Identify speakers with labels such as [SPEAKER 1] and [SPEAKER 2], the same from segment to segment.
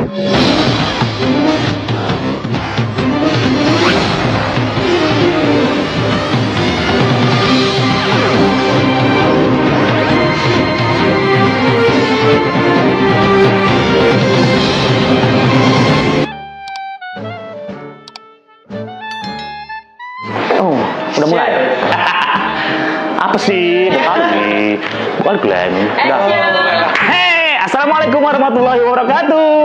[SPEAKER 1] Udah mulai? Apa sih? Bukan Glenn. Udah. Hey, assalamualaikum warahmatullahi wabarakatuh.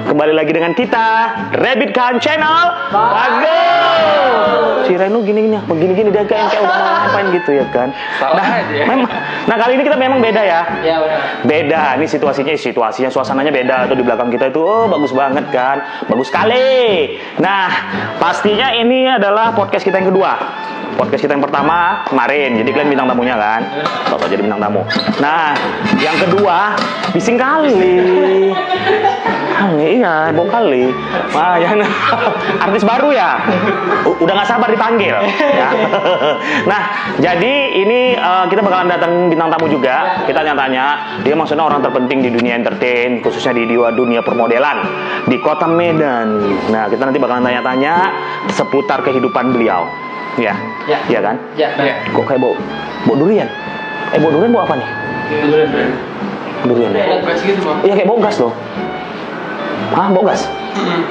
[SPEAKER 1] Kembali lagi dengan kita, Rabbit Khan Channel. Bagus. Si Reno gini-gini dia kayak udah ngapain gitu ya kan? Nah kali ini kita memang beda ya.
[SPEAKER 2] Iya benar.
[SPEAKER 1] Beda. Ini situasinya suasananya beda. Tuh di belakang kita itu bagus banget kan? Bagus sekali. Nah, pastinya ini adalah podcast kita yang kedua. Podcast kita yang pertama kemarin, jadi kalian bintang tamunya kan? Bapak jadi bintang tamu. Nah, yang kedua, bising kali. Iya, heboh kali. Artis baru ya? Udah gak sabar dipanggil. Ya. Nah, jadi ini kita bakalan datang bintang tamu juga. Kita tanya-tanya, dia maksudnya orang terpenting di dunia entertain, khususnya di dunia permodelan di kota Medan. Nah, kita nanti bakalan tanya-tanya seputar kehidupan beliau. Ya, ya kan?
[SPEAKER 2] Ya.
[SPEAKER 1] Kok kayak bau durian? Bau durian bau apa nih? Durian ya?
[SPEAKER 2] Bau gas gitu, Bang.
[SPEAKER 1] Iya, kayak bau gas loh. Hah, bau gas?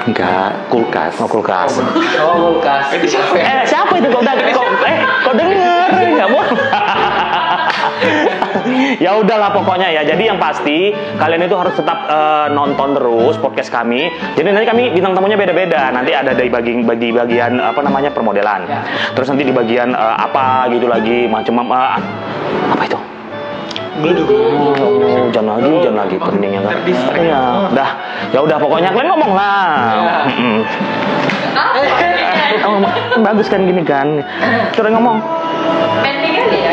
[SPEAKER 1] Enggak, kulkas. Oh, kulkas.
[SPEAKER 2] Oh, kulkas.
[SPEAKER 1] Siapa itu? Kok denger? Enggak mau. Ya udahlah pokoknya ya. Jadi yang pasti kalian itu harus tetap nonton terus podcast kami. Jadi nanti kami bintang tamunya beda-beda. Nanti ada di bagian apa namanya permodelan.
[SPEAKER 2] Ya.
[SPEAKER 1] Terus nanti di bagian apa gitu lagi macam apa itu? Jangan lagi pentingnya kan. Iya, ya udah pokoknya kalian ngomong lah. Bagus kan gini kan. Coba ngomong.
[SPEAKER 2] Pendek kali ya.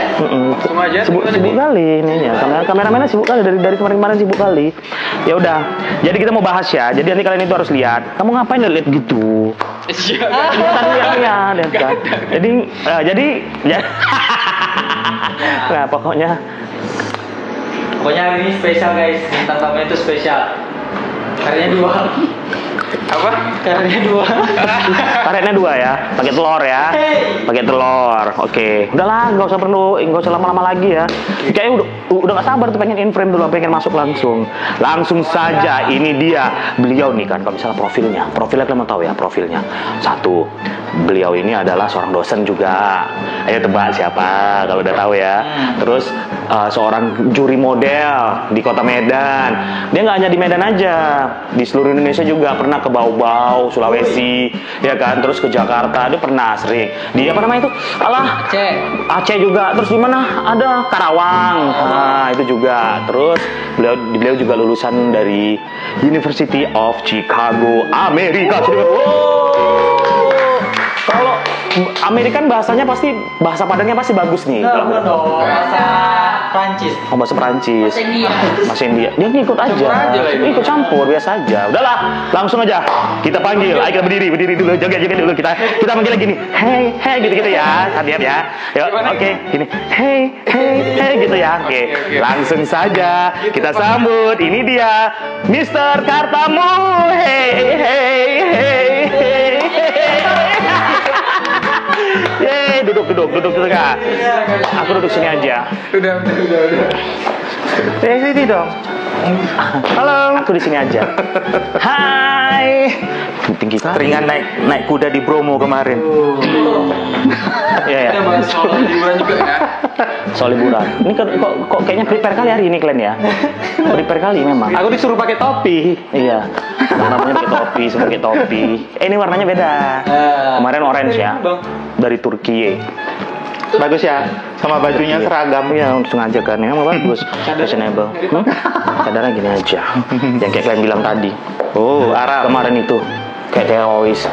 [SPEAKER 1] Sibuk kali ini ya. Kameramennya sibuk kali dari kemarin sibuk kali. Ya udah. Jadi kita mau bahas ya. Jadi nanti kalian itu harus lihat. Kamu ngapain lihat gitu? Lihat kan. Jadi nah pokoknya
[SPEAKER 2] hari ini spesial guys. Bintang tamunya itu spesial. Karetnya 2. Apa?
[SPEAKER 1] Karetnya 2 ya. Pakai telur ya. Pakai telur. Oke. Udahlah, enggak usah lama-lama lagi ya. Kayaknya udah gak sabar tuh pengen in frame dulu, pengen masuk langsung. Langsung saja ini dia. Beliau nih kan kalau misalnya profilnya kalian mau tahu ya profilnya. 1. Beliau ini adalah seorang dosen juga. Ayo tebak siapa kalau udah tahu ya. Terus seorang juri model di kota Medan. Dia nggak hanya di Medan aja, di seluruh Indonesia juga pernah ke Bau-Bau, Sulawesi, ya kan. Terus ke Jakarta, dia pernah sering. Di apa namanya itu? Aceh juga. Terus di mana? Ada Karawang. Nah, itu juga. Terus beliau juga lulusan dari University of Chicago, Amerika Serikat. Kalau Amerikan bahasanya bahasa Padangnya pasti bagus nih.
[SPEAKER 2] Bahasa Prancis.
[SPEAKER 1] Oh, bahasa Prancis. Bahasa India. Dia ngikut aja. Ikut campur biasa aja. Udahlah, langsung aja kita panggil. Ayo kita berdiri dulu. Joget dulu kita panggil lagi nih. Hey gitu ya. Lihat ya. Yuk, oke. Gini. Hey gitu ya. Oke. Langsung saja kita sambut. Ini dia Mr. Kartamu. Hey. Duduk Kak. Aku duduk sini aja.
[SPEAKER 2] Udah.
[SPEAKER 1] Sini dong. Halo. Aku di sini aja. Hai. Tinggi keringan naik kuda di Bromo kemarin. Iya.
[SPEAKER 2] Soal liburan juga ya.
[SPEAKER 1] Soal liburan. Ini kok kayaknya prepare kali hari ini kalian ya. Prepare kali memang.
[SPEAKER 3] Aku disuruh pakai topi.
[SPEAKER 1] Iya. Namanya pakai topi. Ini warnanya beda. Kemarin orange ya. Dari Turki.
[SPEAKER 3] Bagus ya. Sama bajunya seragam.
[SPEAKER 1] Iya, sengaja kan. Emang bagus. Fashionable. Cadarnya gini aja. Yang kayak kalian bilang tadi.
[SPEAKER 3] Oh, Arab.
[SPEAKER 1] Kemarin itu kayak teroris.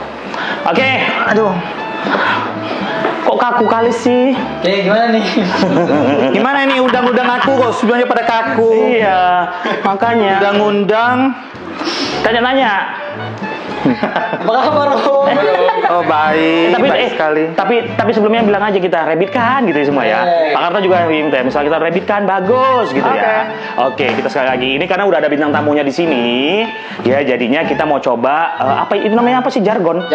[SPEAKER 1] Oke, aduh. Kok kaku kali sih?
[SPEAKER 2] Gimana nih?
[SPEAKER 3] Gimana ini undang-undang aku kok semuanya pada kaku.
[SPEAKER 1] Iya, makanya.
[SPEAKER 3] Undang-undang.
[SPEAKER 1] Tanya-tanya.
[SPEAKER 2] Apa kabar, Om?
[SPEAKER 3] Oh, baik. Baik sekali.
[SPEAKER 1] Tapi sebelumnya bilang aja kita rabbit kan gitu ya semua ya. Pak Karta juga minta misal kita rabbit kan bagus gitu ya. Oke, kita sekali lagi ini karena udah ada bintang tamunya di sini. Ya, jadinya kita mau coba apa itu namanya apa sih jargon?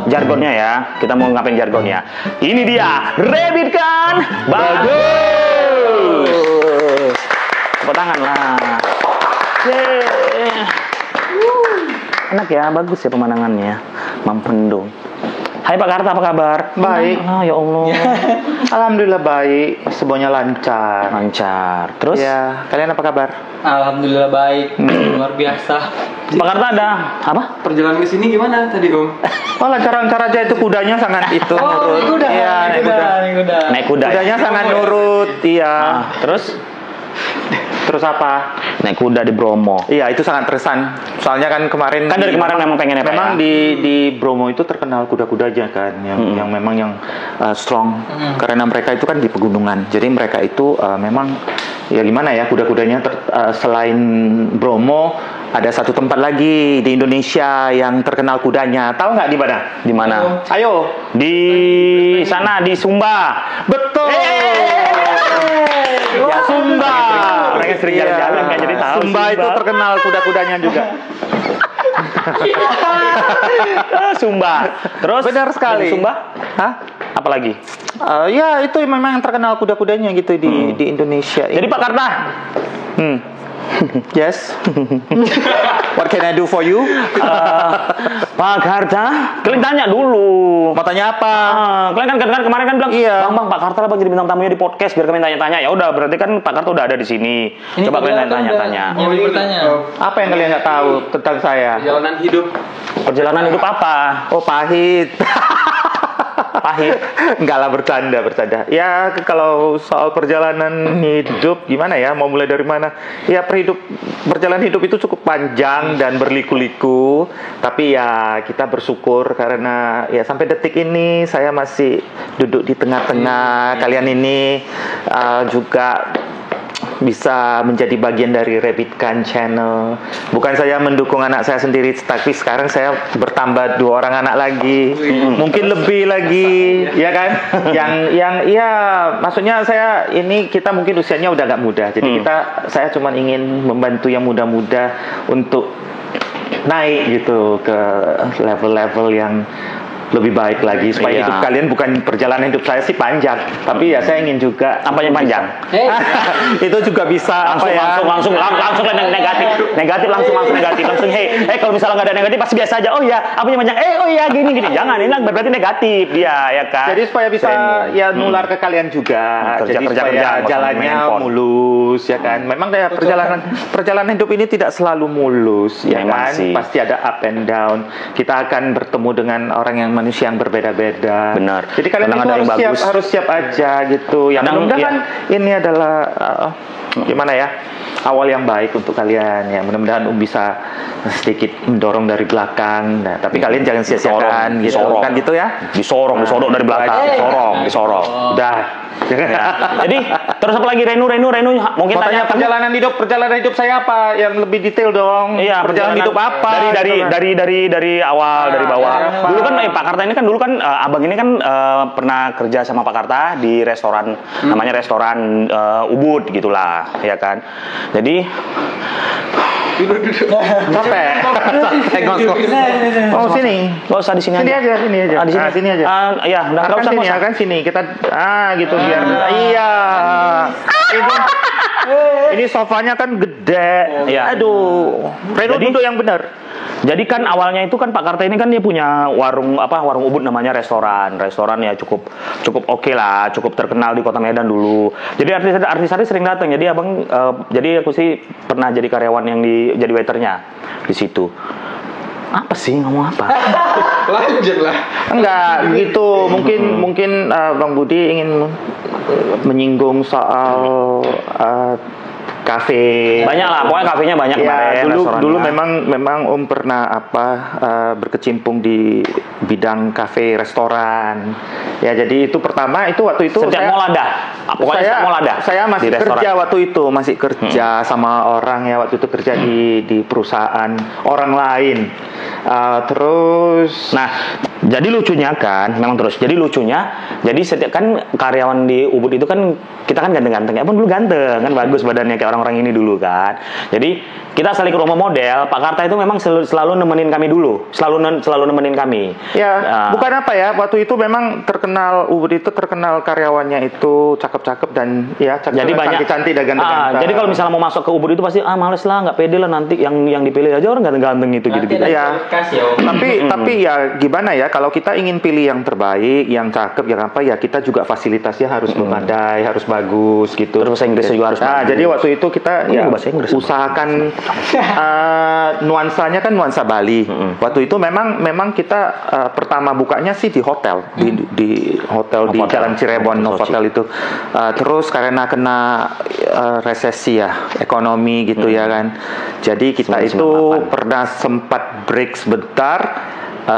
[SPEAKER 1] Jargonnya ya. Kita mau ngapain jargonnya? Ini dia, rabbit kan bagus. Tepuk tangan lah. Enak ya, bagus ya pemandangannya. Mampendung. Hai Pak Karta, apa kabar?
[SPEAKER 3] Baik.
[SPEAKER 1] Ya Allah.
[SPEAKER 3] Alhamdulillah baik, semuanya lancar.
[SPEAKER 1] Lancar. Terus?
[SPEAKER 3] Ya, kalian apa kabar?
[SPEAKER 2] Alhamdulillah baik, luar biasa.
[SPEAKER 1] Pak Karta ada apa?
[SPEAKER 4] Perjalanan ke sini gimana tadi, Om?
[SPEAKER 3] Oh, lancar-lancar aja itu kudanya sangat itu nurut. Iya, naik kuda.
[SPEAKER 1] Naik kuda.
[SPEAKER 3] Kudanya sangat nurut, iya.
[SPEAKER 1] Terus?
[SPEAKER 3] Terus apa?
[SPEAKER 1] Naik kuda di Bromo.
[SPEAKER 3] Iya, itu sangat terkesan. Soalnya kan kemarin
[SPEAKER 1] Kan dari kemarin memang pengennya Pak.
[SPEAKER 3] memang
[SPEAKER 1] Ya?
[SPEAKER 3] di Bromo itu terkenal kuda-kudanya kan yang memang yang strong karena mereka itu kan di pegunungan. Jadi mereka itu memang ya gimana ya kuda-kudanya selain Bromo ada satu tempat lagi di Indonesia yang terkenal kudanya. Tahu nggak di mana?
[SPEAKER 1] Di mana?
[SPEAKER 3] Ayo.
[SPEAKER 1] Di sana di Sumba.
[SPEAKER 3] Betul.
[SPEAKER 1] Ya Sumba. Mereka sering jalan-jalan kan jadi tahu.
[SPEAKER 3] Sumba itu terkenal kuda-kudanya juga.
[SPEAKER 1] Sumba. Terus?
[SPEAKER 3] Benar sekali.
[SPEAKER 1] Sumba?
[SPEAKER 3] Hah?
[SPEAKER 1] Apalagi?
[SPEAKER 3] Ya itu memang yang terkenal kuda-kudanya gitu di Indonesia.
[SPEAKER 1] Jadi Pak Karta,
[SPEAKER 3] Yes. What can I do for you?
[SPEAKER 1] Pak Karta, kalian tanya dulu.
[SPEAKER 3] Mau tanya apa?
[SPEAKER 1] Kalian kan kemarin kan bilang,
[SPEAKER 3] Iya.
[SPEAKER 1] Bang Pak Karta lah bang jadi bintang tamunya di podcast biar kalian tanya-tanya. Ya udah berarti kan Pak Karta udah ada di sini. Coba kalian tanya-tanya.
[SPEAKER 2] Mau bertanya.
[SPEAKER 3] Apa yang kalian nggak tahu tentang saya?
[SPEAKER 4] Perjalanan hidup.
[SPEAKER 1] Perjalanan hidup apa?
[SPEAKER 3] Oh, pahit.
[SPEAKER 1] Pahit.
[SPEAKER 3] Enggak lah, bercanda. Ya kalau soal perjalanan hidup gimana ya? Mau mulai dari mana? Ya perjalanan hidup itu cukup panjang dan berliku-liku. Tapi ya kita bersyukur karena ya sampai detik ini saya masih duduk di tengah-tengah kalian ini juga bisa menjadi bagian dari Rabbit Kan Channel. Bukan saya mendukung anak saya sendiri, tapi sekarang saya bertambah 2 orang anak lagi, mungkin lebih lagi, ya kan? Yang ya maksudnya kita mungkin usianya udah gak muda, jadi saya cuma ingin membantu yang muda-muda untuk naik gitu ke level-level yang lebih baik lagi supaya hidup kalian bukan perjalanan hidup saya sih panjang, tapi ya saya ingin juga
[SPEAKER 1] Apa yang panjang?
[SPEAKER 3] itu juga bisa
[SPEAKER 1] langsung negatif langsung kalau misalnya nggak ada negatif pasti biasa aja. Oh ya, apa yang panjang? Oh ya gini jangan, ini berarti negatif dia ya kan.
[SPEAKER 3] Jadi supaya bisa ya nular ke kalian juga. Jadi supaya jalannya mulus ya kan. Memang ya perjalanan hidup ini tidak selalu mulus ya kan. Pasti ada up and down. Kita akan bertemu dengan orang yang manusia yang berbeda-beda.
[SPEAKER 1] Benar.
[SPEAKER 3] Jadi kalian itu harus siap aja gitu. Ya mudah-mudahan ini adalah gimana ya? Awal yang baik untuk kalian ya. Mudah-mudahan bisa sedikit mendorong dari belakang. Nah, tapi kalian jangan sia-siakan gitu kan gitu ya.
[SPEAKER 1] Disodok dari belakang, disorong.
[SPEAKER 3] Udah.
[SPEAKER 1] Ya. Jadi terus apa lagi Renu mungkin
[SPEAKER 3] mau tanya perjalanan hidup saya apa yang lebih detail dong.
[SPEAKER 1] Iya,
[SPEAKER 3] perjalanan hidup apa
[SPEAKER 1] dari awal dari bawah. Dulu kan Pak Karta ini kan abang ini kan pernah kerja sama Pak Karta di restoran namanya restoran Ubud gitulah ya kan. Jadi
[SPEAKER 3] capek. Oh sini.
[SPEAKER 1] Gak usah di sini aja.
[SPEAKER 3] Sini aja.
[SPEAKER 1] Di sini aja. Ya, enggak usah sini.
[SPEAKER 3] Kan sini kita gitu biar iya. Ini sofanya kan gede.
[SPEAKER 1] Iya.
[SPEAKER 3] Aduh. Reno duduk yang benar.
[SPEAKER 1] Jadi kan awalnya itu kan Pak Karta ini kan dia punya warung Ubud namanya restoran ya cukup oke lah, cukup terkenal di Kota Medan dulu. Jadi artis-artis sering datang. Jadi abang jadi aku sih pernah jadi karyawan yang jadi waiternya di situ. Apa sih ngomong apa?
[SPEAKER 4] Lanjut lah.
[SPEAKER 3] Enggak gitu. Mungkin Bang Budi ingin menyinggung soal kafe.
[SPEAKER 1] Banyak lah, pokoknya kafenya banyak
[SPEAKER 3] ya, dulu memang Om pernah berkecimpung di bidang kafe restoran. Ya jadi itu pertama itu waktu itu
[SPEAKER 1] setiap mall ada. Pokoknya mall ada.
[SPEAKER 3] Saya masih kerja waktu itu, masih kerja sama orang ya waktu itu kerja di perusahaan orang lain. Terus
[SPEAKER 1] Nah, jadi lucunya kan, memang terus. Jadi lucunya, jadi setiap kan karyawan di Ubud itu kan kita kan ganteng-ganteng. Ya pun dulu ganteng kan, bagus badannya kayak orang-orang ini dulu kan. Jadi kita saling ke rumah model. Pak Karta itu memang selalu nemenin kami dulu, selalu nemenin kami.
[SPEAKER 3] ya, bukan apa ya, waktu itu memang terkenal, Ubud itu terkenal karyawannya itu cakep-cakep dan ya
[SPEAKER 1] Jadi banyak
[SPEAKER 3] cantik-cantik dan ganteng-ganteng.
[SPEAKER 1] jadi kalau misalnya mau masuk ke Ubud itu pasti males lah, nggak pede lah, nanti yang dipilih aja orang ganteng-ganteng itu gitu.
[SPEAKER 2] Nanti ada
[SPEAKER 3] Ya.
[SPEAKER 2] kualifikasi ya, Om.
[SPEAKER 3] Tapi ya gimana ya, kalau kita ingin pilih yang terbaik, yang cakep, yang apa ya, kita juga fasilitasnya harus memadai, harus bagus gitu.
[SPEAKER 1] Terus bahasa Inggrisnya juga harus
[SPEAKER 3] Nah,
[SPEAKER 1] bagus.
[SPEAKER 3] jadi waktu itu kita ya
[SPEAKER 1] bahasa Inggris.
[SPEAKER 3] usahakan nuansanya kan nuansa Bali. Waktu itu memang kita pertama bukanya sih di hotel, di hotel di
[SPEAKER 1] Novotel.
[SPEAKER 3] Jalan Cirebon, Novotel itu. Terus karena kena resesi ya, ekonomi gitu ya kan. Jadi kita
[SPEAKER 1] 1998.
[SPEAKER 3] itu pernah sempat break sebentar,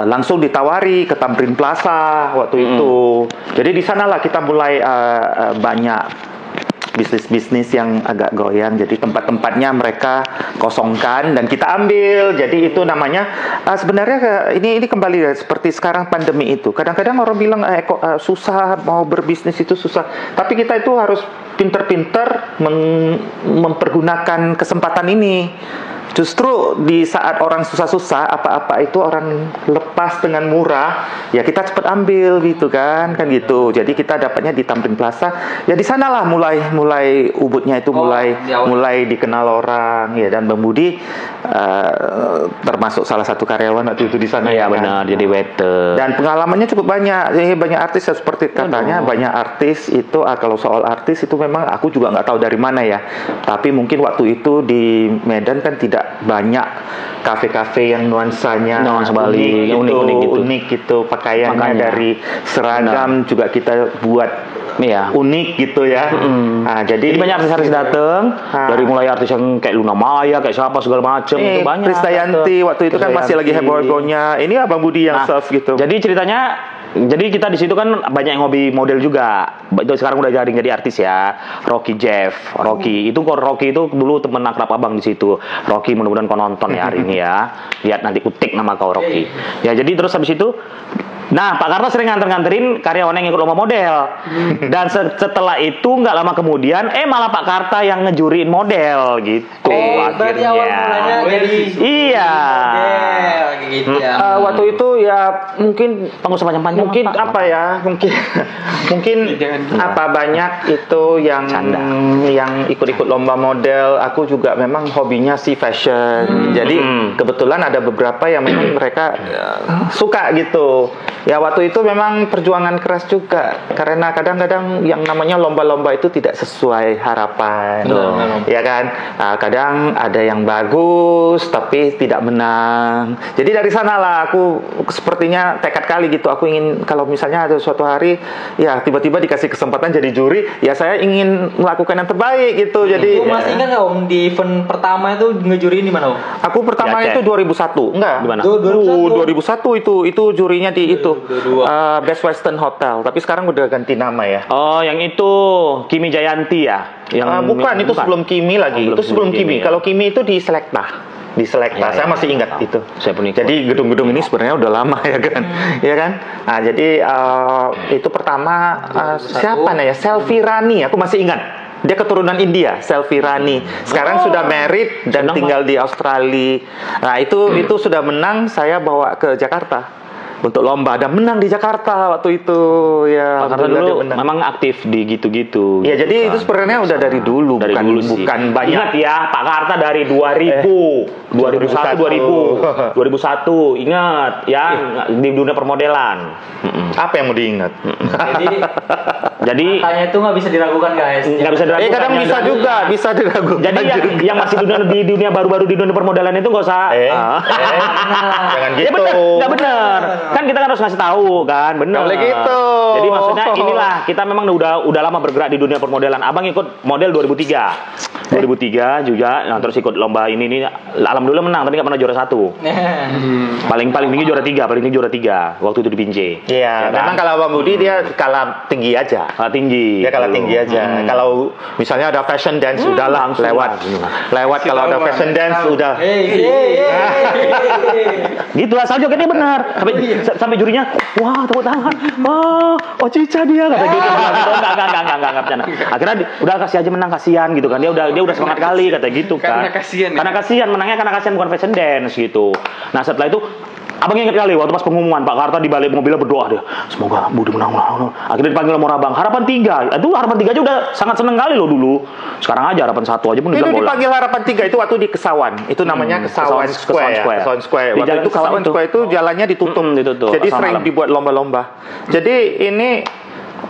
[SPEAKER 3] langsung ditawari ke Tamrin Plaza waktu itu. Jadi di sanalah kita mulai banyak bisnis-bisnis yang agak goyang. Jadi tempat-tempatnya mereka kosongkan dan kita ambil. Jadi itu namanya sebenarnya ini kembali ya, seperti sekarang pandemi itu. Kadang-kadang orang bilang susah mau berbisnis itu susah. Tapi kita itu harus pinter-pinter mempergunakan kesempatan ini. Justru di saat orang susah-susah, apa-apa itu orang lepas dengan murah, ya kita cepat ambil gitu kan gitu. Jadi kita dapatnya di Tamrin Plaza. Ya di sanalah mulai Ubudnya itu mulai dikenal orang ya, dan Bang Budi termasuk salah satu karyawan waktu itu di sana
[SPEAKER 1] Iya
[SPEAKER 3] ya
[SPEAKER 1] benar,
[SPEAKER 3] kan?
[SPEAKER 1] jadi waiter.
[SPEAKER 3] Dan pengalamannya cukup banyak. Jadi banyak artis ya, seperti katanya banyak artis itu kalau soal artis itu memang aku juga nggak tahu dari mana ya. Tapi mungkin waktu itu di Medan kan tidak banyak kafe-kafe yang nuansanya
[SPEAKER 1] Nuansa Bali, yang unik-unik gitu.
[SPEAKER 3] Pakaiannya
[SPEAKER 1] Makanya.
[SPEAKER 3] dari seragam juga kita buat
[SPEAKER 1] Iya.
[SPEAKER 3] unik gitu ya. Nah,
[SPEAKER 1] Jadi banyak artis-artis datang, dari mulai artis yang kayak Luna Maya, kayak siapa segala macam itu banyak.
[SPEAKER 3] Krisdayanti waktu itu kan masih lagi heboh-hebohnya. Ini Abang Budi yang serve gitu.
[SPEAKER 1] Jadi ceritanya, jadi kita di situ kan banyak yang hobi model juga. Itu sekarang udah jadi artis ya. Rocky itu kok Rocky itu dulu temen akrab abang di situ. Rocky, mudah-mudahan kau nonton ya hari ini ya. Lihat nanti kutik nama kau Rocky. Ya jadi terus habis itu, nah Pak Karta sering nganter-nganterin karyawan yang ikut lomba model. Dan setelah itu nggak lama kemudian, malah Pak Karta yang ngejuriin model gitu
[SPEAKER 2] Berarti awal mulanya
[SPEAKER 1] akhirnya.
[SPEAKER 2] dari
[SPEAKER 1] Iya.
[SPEAKER 2] model kayak gitu ya.
[SPEAKER 3] Waktu itu ya mungkin
[SPEAKER 1] Pengusaha panjang-panjang
[SPEAKER 3] mungkin
[SPEAKER 1] Pak.
[SPEAKER 3] apa ya, mungkin apa banyak itu yang
[SPEAKER 1] Canda.
[SPEAKER 3] yang ikut-ikut lomba model. Aku juga memang hobinya sih fashion. Jadi kebetulan ada beberapa yang memang mereka suka gitu. Ya waktu itu memang perjuangan keras juga, karena kadang-kadang yang namanya lomba-lomba itu tidak sesuai harapan. Ya kan, kadang ada yang bagus tapi tidak menang. Jadi dari sanalah aku sepertinya tekad kali gitu. Aku ingin kalau misalnya ada suatu hari ya tiba-tiba dikasih kesempatan jadi juri, ya saya ingin melakukan yang terbaik gitu. Jadi
[SPEAKER 2] Masih ingat nggak Om di event pertama itu ngejuriin di mana Om?
[SPEAKER 3] aku pertama
[SPEAKER 1] Di Aceh.
[SPEAKER 3] itu 2001. Enggak.
[SPEAKER 1] Di mana?
[SPEAKER 3] 2001 itu jurinya di itu
[SPEAKER 2] 2022.
[SPEAKER 3] Best Western Hotel. Tapi sekarang udah ganti nama ya.
[SPEAKER 1] Oh, yang itu Kimi Jayanti ya?
[SPEAKER 3] Bukan, itu sebelum Kimi lagi.
[SPEAKER 1] Oh,
[SPEAKER 3] itu sebelum Kimi.
[SPEAKER 1] ya.
[SPEAKER 3] Kalau Kimi itu di Selekta. Di Selekta.
[SPEAKER 1] Ya,
[SPEAKER 3] Saya
[SPEAKER 1] ya,
[SPEAKER 3] masih ingat
[SPEAKER 1] tahu.
[SPEAKER 3] itu.
[SPEAKER 1] Saya pun ikut.
[SPEAKER 3] Jadi gedung-gedung ini sebenarnya udah lama ya kan. Ya kan? Nah, jadi itu pertama siapa nih ya? Selvi Rani. Aku masih ingat. Dia keturunan India, Selvi Rani. Sekarang sudah married dan
[SPEAKER 1] Senang,
[SPEAKER 3] tinggal di Australia. Nah, itu sudah menang, saya bawa ke Jakarta untuk lomba, dan menang di Jakarta waktu itu ya.
[SPEAKER 1] Pak Karta
[SPEAKER 3] alhamdulillah
[SPEAKER 1] dulu
[SPEAKER 3] dia menang.
[SPEAKER 1] memang aktif di gitu-gitu.
[SPEAKER 3] Ya, jadi itu
[SPEAKER 1] kan.
[SPEAKER 3] sebenarnya udah dari dulu,
[SPEAKER 1] Dari
[SPEAKER 3] bukan
[SPEAKER 1] dulu sih.
[SPEAKER 3] bukan banyak.
[SPEAKER 1] Ingat ya, Pak Karta dari 2000, 2001, 2001, ingat ya, di dunia permodelan.
[SPEAKER 3] Apa yang mau diingat?
[SPEAKER 2] Jadi
[SPEAKER 1] Jadi
[SPEAKER 2] katanya itu nggak bisa diragukan guys.
[SPEAKER 1] nggak bisa diragukan.
[SPEAKER 3] kadang
[SPEAKER 1] Yang
[SPEAKER 3] bisa
[SPEAKER 1] dulu-
[SPEAKER 3] juga, bisa diragukan.
[SPEAKER 1] Jadi yang masih di dunia baru-baru di dunia permodelan itu nggak usah.
[SPEAKER 3] Jangan
[SPEAKER 1] Ya
[SPEAKER 3] gitu.
[SPEAKER 1] bener, nggak bener. Kan kita kan harus ngasih tahu kan, bener.
[SPEAKER 3] Nggak boleh gitu.
[SPEAKER 1] Jadi maksudnya inilah, kita memang udah lama bergerak di dunia permodelan. Abang ikut model 2003 juga, nah, terus ikut lomba ini. Alhamdulillah menang, tapi nggak pernah juara 1. Paling tinggi juara 3, waktu itu di Binjai.
[SPEAKER 3] Iya,
[SPEAKER 1] Ya kan?
[SPEAKER 3] memang kalau Bang Budi dia kalah tinggi aja.
[SPEAKER 1] Kalah tinggi.
[SPEAKER 3] Dia kalah tinggi aja. Kalau misalnya ada fashion dance udahlah
[SPEAKER 1] langsung
[SPEAKER 3] lewat kalau ada fashion dance udah.
[SPEAKER 1] Gitu lah Saljo kan dia benar. Sampai jurinya, wah tepuk tangan. Oh Cica dia kata gitu. Enggak bercanda. Akhirnya udah kasih aja menang, kasihan gitu kan. Dia udah semangat kali kata gitu kan. Karena kasihan menangnya karena kasihan bukan fashion dance gitu. Nah, setelah itu Abang ingat kali waktu pas pengumuman Pak Karta di balik mobilnya berdoa dia, semoga Budi menang. Akhirnya dipanggil sama Abang. Harapan 3. Itu harapan 3 aja udah sangat seneng kali loh dulu. Sekarang aja harapan 1 aja pun
[SPEAKER 3] Itu
[SPEAKER 1] udah bola.
[SPEAKER 3] dipanggil harapan 3 itu waktu di Kesawan. Itu namanya Kesawan Square.
[SPEAKER 1] Kesawan Square. Di
[SPEAKER 3] Waktu
[SPEAKER 1] jalan
[SPEAKER 3] itu Kesawan
[SPEAKER 1] Kesawan
[SPEAKER 3] Square itu jalannya ditutup.
[SPEAKER 1] Ditutup.
[SPEAKER 3] Jadi
[SPEAKER 1] Asal
[SPEAKER 3] sering
[SPEAKER 1] malam.
[SPEAKER 3] dibuat lomba-lomba. Jadi ini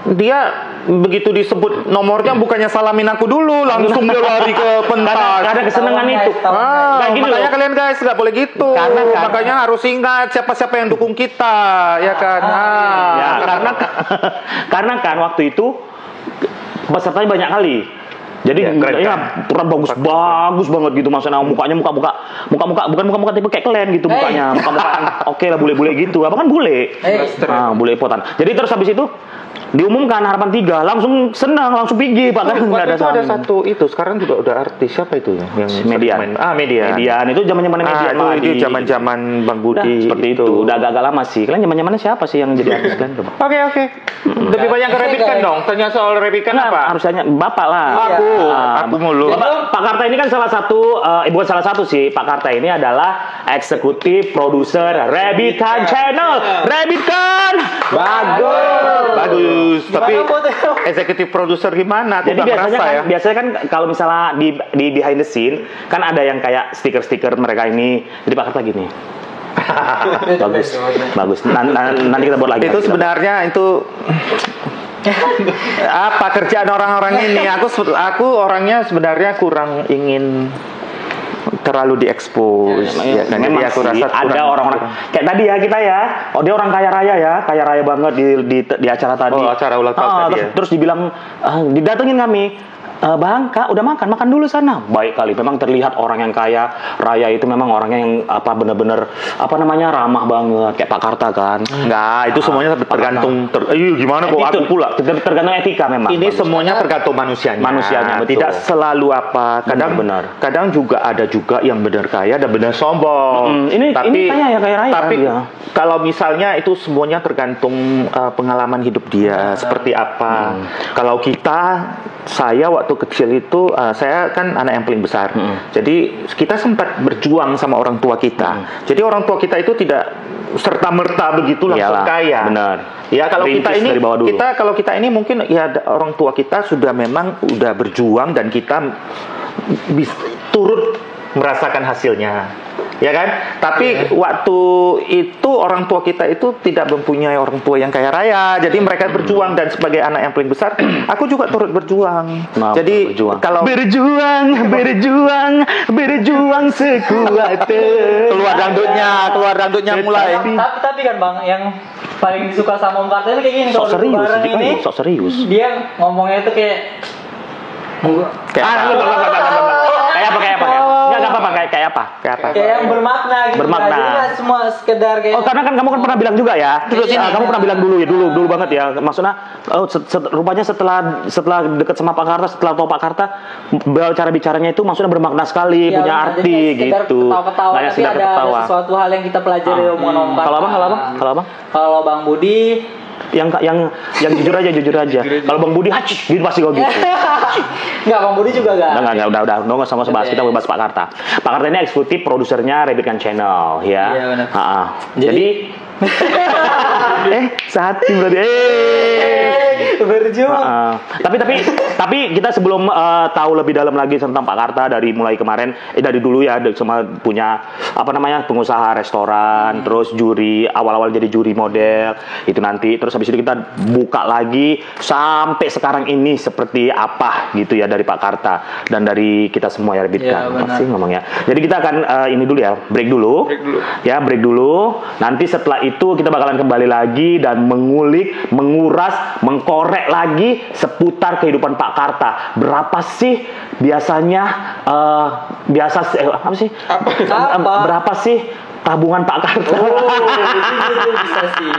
[SPEAKER 3] dia begitu disebut nomornya bukannya salamin aku dulu, langsung dia lari ke pentas.
[SPEAKER 1] Karena kesenangan itu. Kayak gini
[SPEAKER 3] Makanya
[SPEAKER 1] loh.
[SPEAKER 3] kalian guys nggak boleh gitu.
[SPEAKER 1] Karena
[SPEAKER 3] Makanya harus ingat siapa-siapa yang dukung kita, ya kan?
[SPEAKER 1] Ya, karena kan waktu itu pesertanya banyak kali. Jadi
[SPEAKER 3] Ya, keren,
[SPEAKER 1] ya peran bagus banget gitu maksudnya muka bukan muka tipe kayak kalian gitu mukanya. Muka oke lah bule-bule gitu. Abang kan bule. Bule potan. Jadi terus habis itu diumumkan harapan 3 langsung senang langsung pergi Pak kan nggak ada
[SPEAKER 3] Waktu itu ada
[SPEAKER 1] salamin.
[SPEAKER 3] satu itu sekarang juga udah artis siapa itu yang
[SPEAKER 1] Median.
[SPEAKER 3] Median
[SPEAKER 1] Itu zaman-zaman Median
[SPEAKER 3] itu zaman-zaman Bang Budi
[SPEAKER 1] seperti itu. Udah agak lama sih. Kalian zaman-zamannya siapa sih yang jadi artis kalian coba?
[SPEAKER 3] Oke. Lebih banyak ke Rabbit kan dong. Tanya soal Rabbit kan apa?
[SPEAKER 1] Harusnya Bapak lah.
[SPEAKER 3] Aku mulu.
[SPEAKER 1] Pak Karta ini kan salah satu, bukan salah satu sih. Pak Karta ini adalah eksekutif produser Rabbitan Channel. Rabbitan, bagus. Tapi eksekutif produser gimana? Aku jadi
[SPEAKER 3] nggak merasa
[SPEAKER 1] biasanya kan kalau misalnya di behind the scene kan ada yang kayak stiker-stiker mereka ini. Jadi Pak Karta gini. bagus. Nanti kita buat lagi.
[SPEAKER 3] Itu sebenarnya itu apa kerjaan orang-orang ini? Aku orangnya sebenarnya kurang ingin terlalu diekspos ya kan. Jadi
[SPEAKER 1] Memang
[SPEAKER 3] aku
[SPEAKER 1] sih,
[SPEAKER 3] rasa
[SPEAKER 1] ada orang-orang kayak tadi ya kita ya. Dia orang kaya raya banget di acara tadi.
[SPEAKER 3] Acara ulang tahun tadi ya.
[SPEAKER 1] Terus dibilang didatengin kami. Bang, Kak, udah makan dulu sana. Baik kali, memang terlihat orang yang kaya raya itu memang orangnya yang benar-benar ramah banget kayak Pak Karta kan.
[SPEAKER 3] Enggak, itu semuanya tergantung gimana kok aku pula.
[SPEAKER 1] Tergantung etika memang.
[SPEAKER 3] Ini semuanya tergantung manusianya.
[SPEAKER 1] betul.
[SPEAKER 3] Tidak selalu apa. Kadang juga ada juga yang benar kaya dan benar sombong.
[SPEAKER 1] Ini kaya ya kaya raya.
[SPEAKER 3] Tapi
[SPEAKER 1] dia.
[SPEAKER 3] kalau misalnya itu semuanya tergantung pengalaman hidup dia seperti apa. Kalau saya waktu kecil itu saya kan anak yang paling besar. Jadi kita sempat berjuang sama orang tua kita. Jadi orang tua kita itu tidak serta merta begitu langsung kaya.
[SPEAKER 1] Benar.
[SPEAKER 3] Ya kalau
[SPEAKER 1] Rintis
[SPEAKER 3] kalau kita ini mungkin ya orang tua kita sudah memang udah berjuang dan kita turut merasakan hasilnya. Ya kan? Tapi waktu itu orang tua kita itu tidak mempunyai orang tua yang kaya raya. Jadi mereka berjuang dan sebagai anak yang paling besar, aku juga turut berjuang. Jadi kalau berjuang sekuat keluar dangdutnya mulai.
[SPEAKER 2] Tapi kan Bang, yang paling disuka sama Om Karta itu kayak gini kalau
[SPEAKER 1] Sok serius.
[SPEAKER 2] Dia ngomongnya itu kayak
[SPEAKER 1] Kayak apa?
[SPEAKER 2] kayak yang bermakna gitu.
[SPEAKER 1] Bermakna.
[SPEAKER 2] Jadi nggak semua sekedar kayak
[SPEAKER 1] karena kan kamu kan pernah bilang juga ya. Kamu pernah bilang dulu banget ya. Maksudnya rupanya setelah dekat sama Pak Karta, setelah tahu Pak Karta, cara bicaranya itu maksudnya bermakna sekali, punya arti gitu.
[SPEAKER 2] Ketawa-ketawa, tapi ada sesuatu hal yang kita pelajari dari omongan Om Karta.
[SPEAKER 1] Kalau abang?
[SPEAKER 2] Kalau Bang Budi
[SPEAKER 1] yang jujur aja. Kalau Bang Budi gitu pasti kau gitu.
[SPEAKER 2] Enggak, Bang Budi juga enggak.
[SPEAKER 1] Udah nggak sama bahas, kita bahas Pak Karta. Pak Karta ini eksekutif produsernya Rabbitan Channel ya.
[SPEAKER 2] Iya benar.
[SPEAKER 1] Jadi sehati berarti
[SPEAKER 2] berjuang.
[SPEAKER 1] Tapi kita sebelum tahu lebih dalam lagi tentang Pak Karta dari mulai kemarin dari dulu ya sama punya pengusaha restoran, terus juri awal-awal jadi juri model itu nanti, terus habis itu kita buka lagi sampai sekarang ini seperti apa gitu ya dari Pak Karta dan dari kita semua ya Rabbitkan. Pasti ngomongnya. Jadi kita akan ini dulu ya, break dulu. Nanti setelah itu kita bakalan kembali lagi dan mengulik, menguras, mengkorek lagi seputar kehidupan Pak Karta. Berapa sih biasanya berapa sih tabungan Pak Karta.
[SPEAKER 2] Itu bisa sih.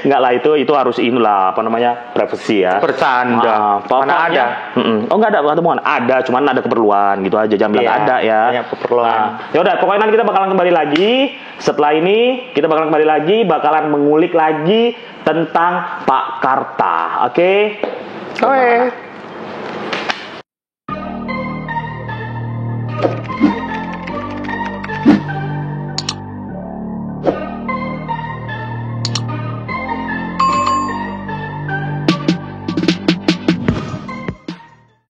[SPEAKER 1] Enggak lah, itu harus inilah apa namanya, privasi ya.
[SPEAKER 3] Bercanda. Mana ada?
[SPEAKER 1] Oh enggak ada tabungan. Ada, cuman ada keperluan gitu aja. Jangan bilang
[SPEAKER 3] Iya,
[SPEAKER 1] ada ya.
[SPEAKER 3] banyak keperluan.
[SPEAKER 1] Nah, ya udah, pokoknya nanti kita bakalan kembali lagi. Setelah ini kita bakalan mengulik lagi tentang Pak Karta. Oke?
[SPEAKER 3] Oke.